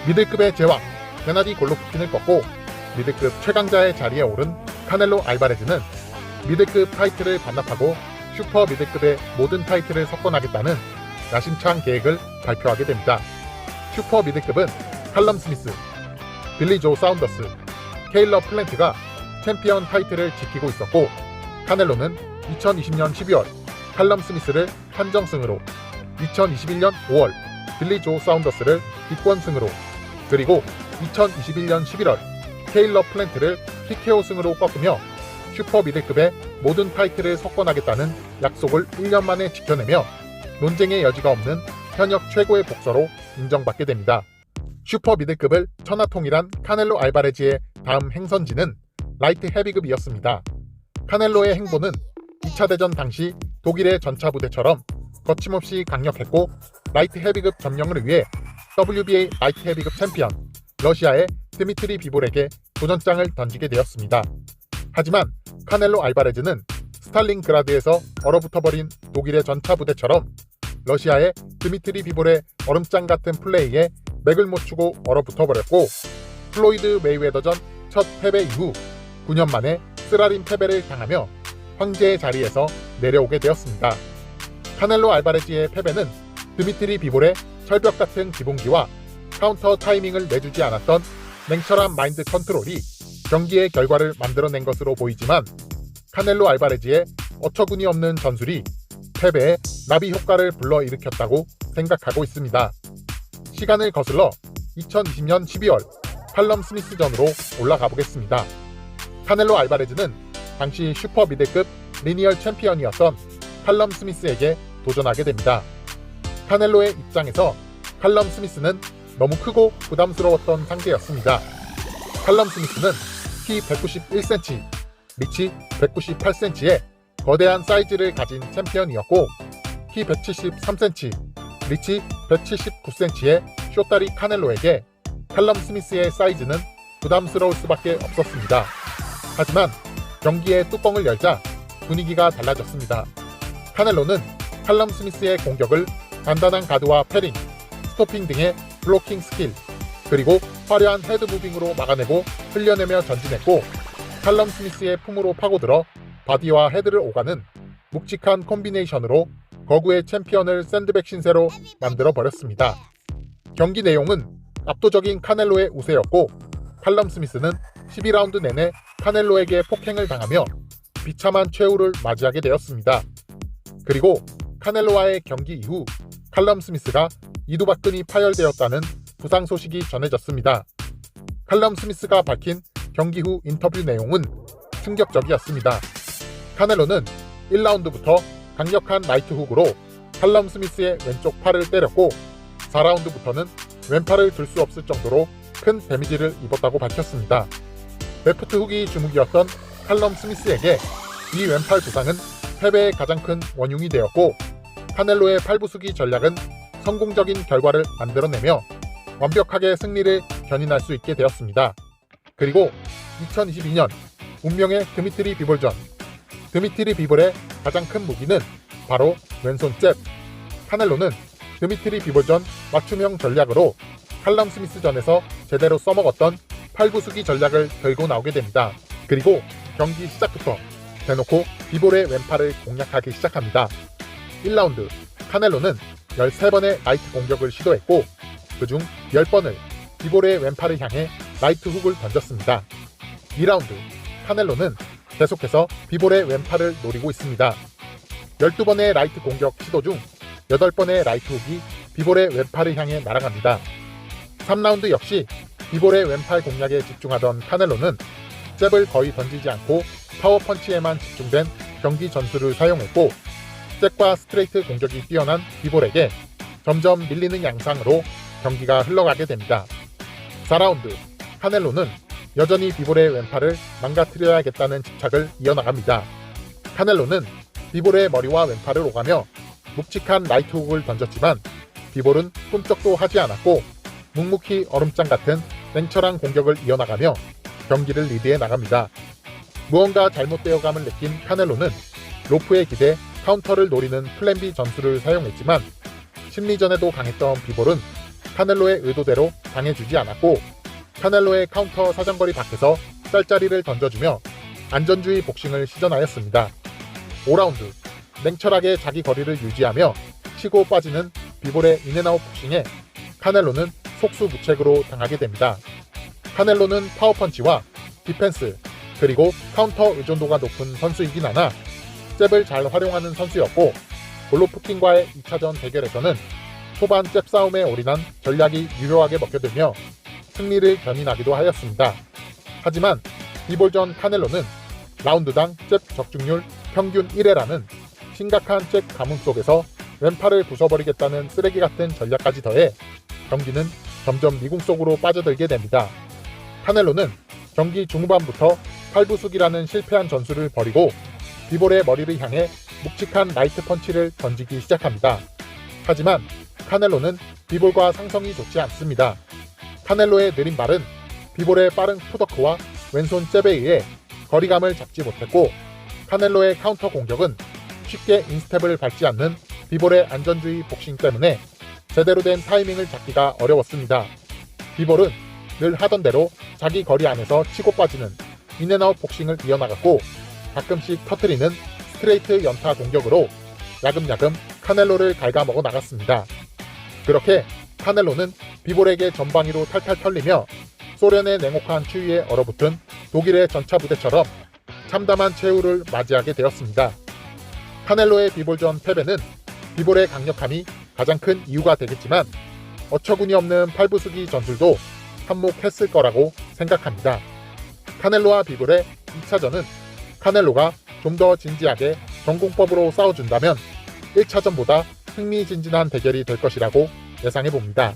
미들급의 제왕 게나디 골로프킨을 꺾고 미들급 최강자의 자리에 오른 카넬로 알바레즈는 미들급 타이틀을 반납하고 슈퍼 미들급의 모든 타이틀을 석권하겠다는 야심찬 계획을 발표하게 됩니다. 슈퍼 미들급은 칼럼 스미스, 빌리 조 사운더스, 케일러 플랜트가 챔피언 타이틀을 지키고 있었고, 카넬로는 2020년 12월 칼럼 스미스를 판정승으로, 2021년 5월 빌리 조 사운더스를 기권승으로, 그리고 2021년 11월 케일러 플랜트를 TKO 승으로 꺾으며 슈퍼 미들급의 모든 타이틀을 석권하겠다는 약속을 1년 만에 지켜내며 논쟁의 여지가 없는 현역 최고의 복서로 인정받게 됩니다. 슈퍼 미들급을 천하통일한 카넬로 알바레즈의 다음 행선지는 라이트 헤비급이었습니다. 카넬로의 행보는 2차 대전 당시 독일의 전차부대처럼 거침없이 강력했고, 라이트 헤비급 점령을 위해 WBA 라이트 헤비급 챔피언 러시아의 드미트리 비볼에게 도전장을 던지게 되었습니다. 하지만 카넬로 알바레즈는 스탈린그라드에서 얼어붙어버린 독일의 전차부대처럼 러시아의 드미트리 비볼의 얼음장 같은 플레이에 맥을 못 추고 얼어붙어버렸고, 플로이드 메이웨더전 첫 패배 이후 9년 만에 쓰라린 패배를 당하며 황제의 자리에서 내려오게 되었습니다. 카넬로 알바레즈의 패배는 드미트리 비볼의 철벽 같은 기본기와 카운터 타이밍을 내주지 않았던 냉철한 마인드 컨트롤이 경기의 결과를 만들어낸 것으로 보이지만, 카넬로 알바레즈의 어처구니 없는 전술이 패배에 나비 효과를 불러일으켰다고 생각하고 있습니다. 시간을 거슬러 2020년 12월 칼럼 스미스전으로 올라가 보겠습니다. 카넬로 알바레즈는 당시 슈퍼 미들급 리니얼 챔피언이었던 칼럼 스미스에게 도전하게 됩니다. 카넬로의 입장에서 칼럼 스미스는 너무 크고 부담스러웠던 상대였습니다. 칼럼 스미스는 키 191cm, 리치 198cm의 거대한 사이즈를 가진 챔피언이었고, 키 173cm, 리치 179cm의 쇼다리 카넬로에게 칼럼 스미스의 사이즈는 부담스러울 수밖에 없었습니다. 하지만 경기의 뚜껑을 열자 분위기가 달라졌습니다. 카넬로는 칼럼 스미스의 공격을 단단한 가드와 패링, 스토핑 등의 블로킹 스킬, 그리고 화려한 헤드 무빙으로 막아내고 흘려내며 전진했고, 칼럼 스미스의 품으로 파고들어 바디와 헤드를 오가는 묵직한 콤비네이션으로 거구의 챔피언을 샌드백 신세로 만들어버렸습니다. 경기 내용은 압도적인 카넬로의 우세였고, 칼럼 스미스는 12라운드 내내 카넬로에게 폭행을 당하며 비참한 최후를 맞이하게 되었습니다. 그리고 카넬로와의 경기 이후 칼럼 스미스가 이두박근이 파열되었다는 부상 소식이 전해졌습니다. 칼럼 스미스가 밝힌 경기 후 인터뷰 내용은 충격적이었습니다. 카넬로는 1라운드부터 강력한 라이트 훅으로 칼럼 스미스의 왼쪽 팔을 때렸고, 4라운드부터는 왼팔을 들 수 없을 정도로 큰 데미지를 입었다고 밝혔습니다. 레프트 훅이 주목이었던 칼럼 스미스에게 이 왼팔 부상은 패배의 가장 큰 원흉이 되었고, 카넬로의 팔부수기 전략은 성공적인 결과를 만들어내며 완벽하게 승리를 견인할 수 있게 되었습니다. 그리고 2022년 운명의 드미트리 비볼전, 드미트리 비볼의 가장 큰 무기는 바로 왼손 잽. 카넬로는 드미트리 비볼전 맞춤형 전략으로 칼럼 스미스전에서 제대로 써먹었던 팔부수기 전략을 들고 나오게 됩니다. 그리고 경기 시작부터 대놓고 비볼의 왼팔을 공략하기 시작합니다. 1라운드 카넬로는 13번의 라이트 공격을 시도했고, 그중 10번을 비볼의 왼팔을 향해 라이트 훅을 던졌습니다. 2라운드 카넬로는 계속해서 비볼의 왼팔을 노리고 있습니다. 12번의 라이트 공격 시도 중 8번의 라이트 훅이 비볼의 왼팔을 향해 날아갑니다. 3라운드 역시 비볼의 왼팔 공략에 집중하던 카넬로는 잽을 거의 던지지 않고 파워펀치에만 집중된 경기 전술을 사용했고, 잽과 스트레이트 공격이 뛰어난 비볼에게 점점 밀리는 양상으로 경기가 흘러가게 됩니다. 4라운드 카넬로는 여전히 비볼의 왼팔을 망가뜨려야겠다는 집착을 이어나갑니다. 카넬로는 비볼의 머리와 왼팔을 오가며 묵직한 라이트 훅을 던졌지만 비볼은 꿈쩍도 하지 않았고, 묵묵히 얼음장 같은 냉철한 공격을 이어나가며 경기를 리드해 나갑니다. 무언가 잘못되어감을 느낀 카넬로는 로프에 기대 카운터를 노리는 플랜 B 전술을 사용했지만, 심리전에도 강했던 비볼은 카넬로의 의도대로 당해주지 않았고 카넬로의 카운터 사정거리 밖에서 짤짜리를 던져주며 안전주의 복싱을 시전하였습니다. 5라운드 냉철하게 자기 거리를 유지하며 치고 빠지는 비볼의 인앤아웃 복싱에 카넬로는 속수무책으로 당하게 됩니다. 카넬로는 파워펀치와 디펜스 그리고 카운터 의존도가 높은 선수이긴 하나 잽을 잘 활용하는 선수였고 골로프킨과의 2차전 대결에서는 초반 잽 싸움에 올인한 전략이 유효하게 먹혀들며 승리를 견인하기도 하였습니다. 하지만 비볼전 카넬로는 라운드당 잽 적중률 평균 1회라는 심각한 잽 가뭄 속에서 왼팔을 부숴버리겠다는 쓰레기 같은 전략까지 더해 경기는 점점 미궁 속으로 빠져들게 됩니다. 카넬로는 경기 중후반부터 팔부수기라는 실패한 전술을 벌이고 비볼의 머리를 향해 묵직한 라이트 펀치를 던지기 시작합니다. 하지만 카넬로는 비볼과 상성이 좋지 않습니다. 카넬로의 느린 발은 비볼의 빠른 푸더크와 왼손 잽에 의해 거리감을 잡지 못했고 카넬로의 카운터 공격은 쉽게 인스텝을 밟지 않는 비볼의 안전주의 복싱 때문에 제대로 된 타이밍을 잡기가 어려웠습니다. 비볼은 늘 하던 대로 자기 거리 안에서 치고 빠지는 인앤아웃 복싱을 이어나갔고 가끔씩 터트리는 스트레이트 연타 공격으로 야금야금 카넬로를 갉아먹어 나갔습니다. 그렇게 카넬로는 비볼에게 전방위로 탈탈 털리며 소련의 냉혹한 추위에 얼어붙은 독일의 전차부대처럼 참담한 최후를 맞이하게 되었습니다. 카넬로의 비볼전 패배는 비볼의 강력함이 가장 큰 이유가 되겠지만 어처구니 없는 팔부수기 전술도 한몫했을 거라고 생각합니다. 카넬로와 비볼의 2차전은 카넬로가 좀 더 진지하게 전공법으로 싸워준다면 1차전보다 흥미진진한 대결이 될 것이라고 예상해봅니다.